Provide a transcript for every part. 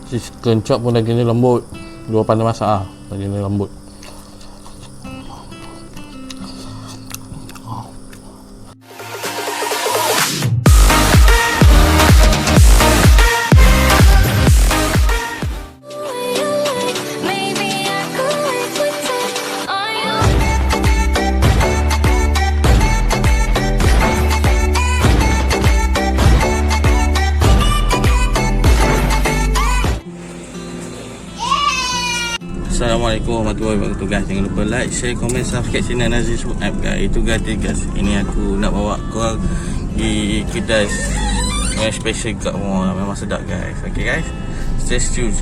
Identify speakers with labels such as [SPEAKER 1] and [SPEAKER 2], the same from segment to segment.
[SPEAKER 1] Chicken chop pun daging dia lembut. Dua pandai masak lah, daging dia lembut. Assalamualaikum warahmatullahi wabarakatuh guys. Jangan lupa like, share, komen, subscribe channel Nasi Shueb guys. Itu gratis guys. Ini aku nak bawa korang di kedai yang special kat rumah. Memang sedap guys. Okay guys, stay tune.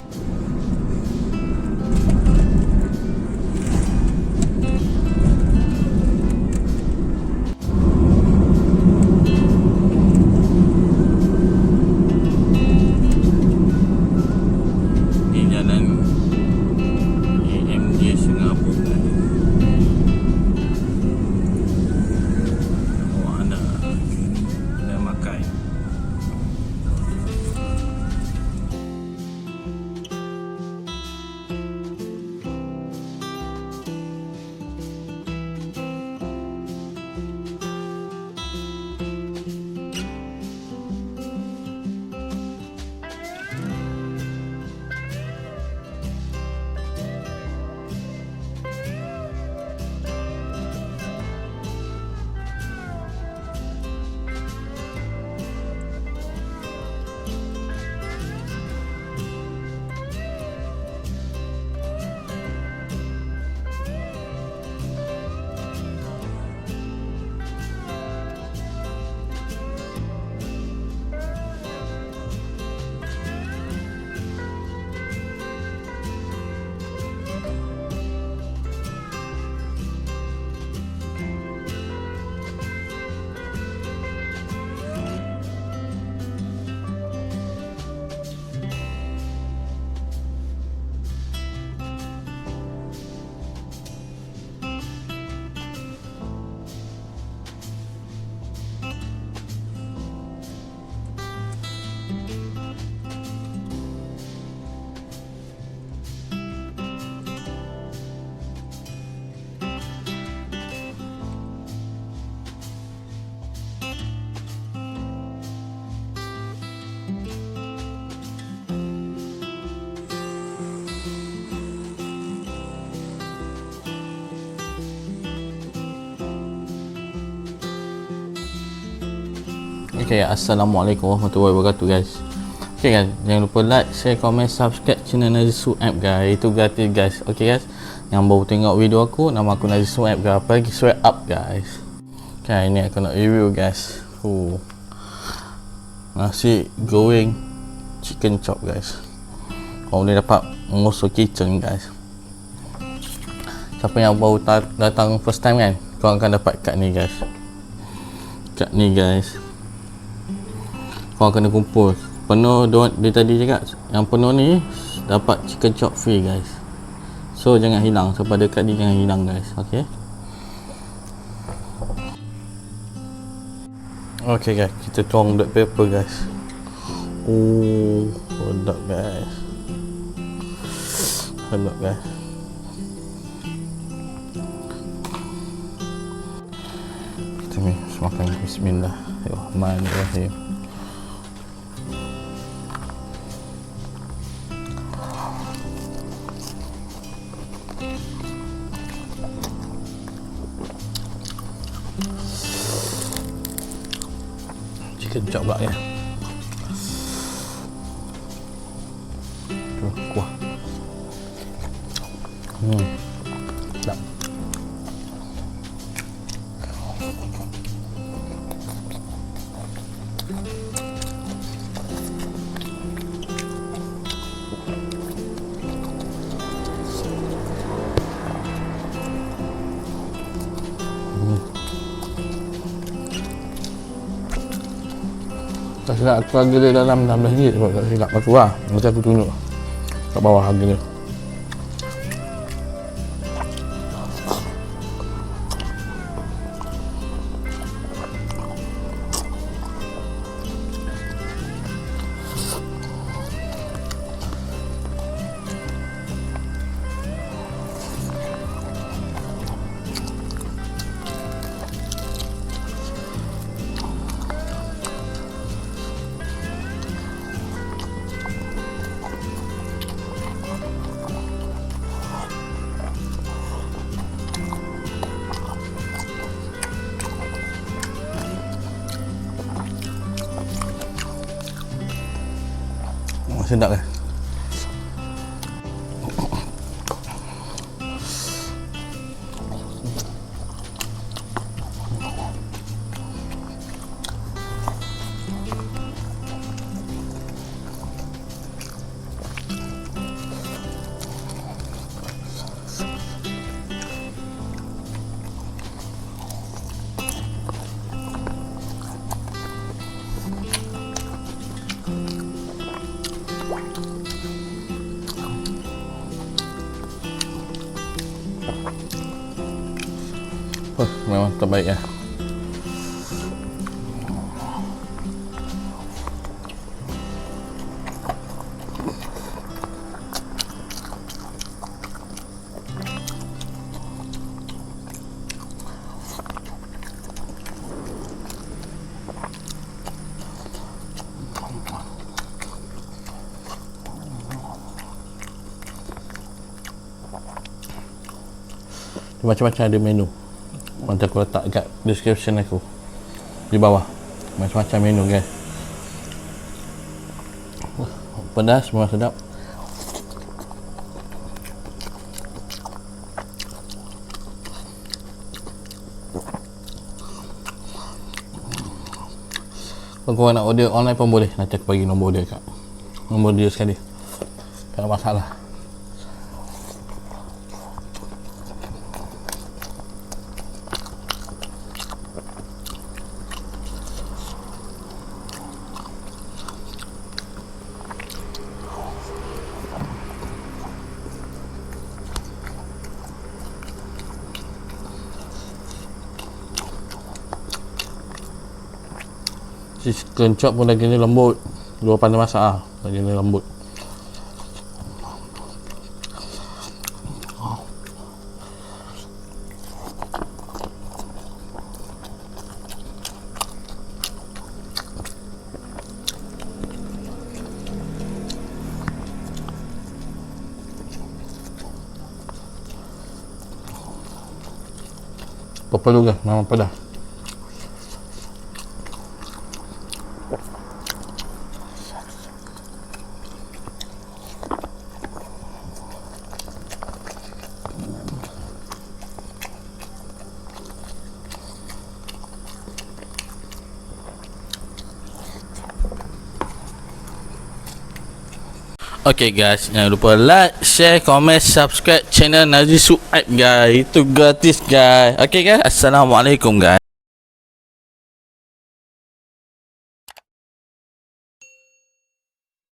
[SPEAKER 1] Okay, assalamualaikum warahmatullahi wabarakatuh guys. Okay guys, jangan lupa like, share, komen, subscribe channel Nasi Shueb guys. Itu gratis guys. Okay guys, yang baru tengok video aku, nama aku Nasi Shueb guys. Apa lagi Shueb guys. Okay, ini aku nak review guys. Nasi goreng chicken chop guys. Kau boleh dapat Moso Kitchen guys. Siapa yang baru datang first time kan, kau akan dapat kat ni guys. Kat ni guys, kau kena kumpul penuh. Dia tadi cakap yang penuh ni dapat chicken chop free guys. So jangan hilang, sampai dekat ni jangan hilang guys. Okay, okay guys, kita tuang black pepper guys. Sedap guys, sedap guys. Kita ni makan. Bismillahirrahmanirrahim. Chicken chop pula ya. Kuah. Sedap. Tak silap aku harga dia dalam RM16 kot, tak silap aku lah. Macam aku tunjuk kat bawah harga dia. Sedap kan? Memang terbaik ya. Macam-macam ada menu. Nanti aku letak kat description aku di bawah. Macam-macam menu guys. Pedas, memang sedap. Kalau korang nak order online pun boleh. Nanti aku bagi nombor dia kat nombor dia sekali. Tak ada masalah. Chicken chop pun dagingnya lembut. Dua pandai masak lah. Dagingnya lembut. Perlu ke? Memang pedas. Okay guys, jangan lupa like, share, komen, subscribe channel Nasi Shueb guys. Itu gratis guys. Okay guys, Assalamualaikum guys.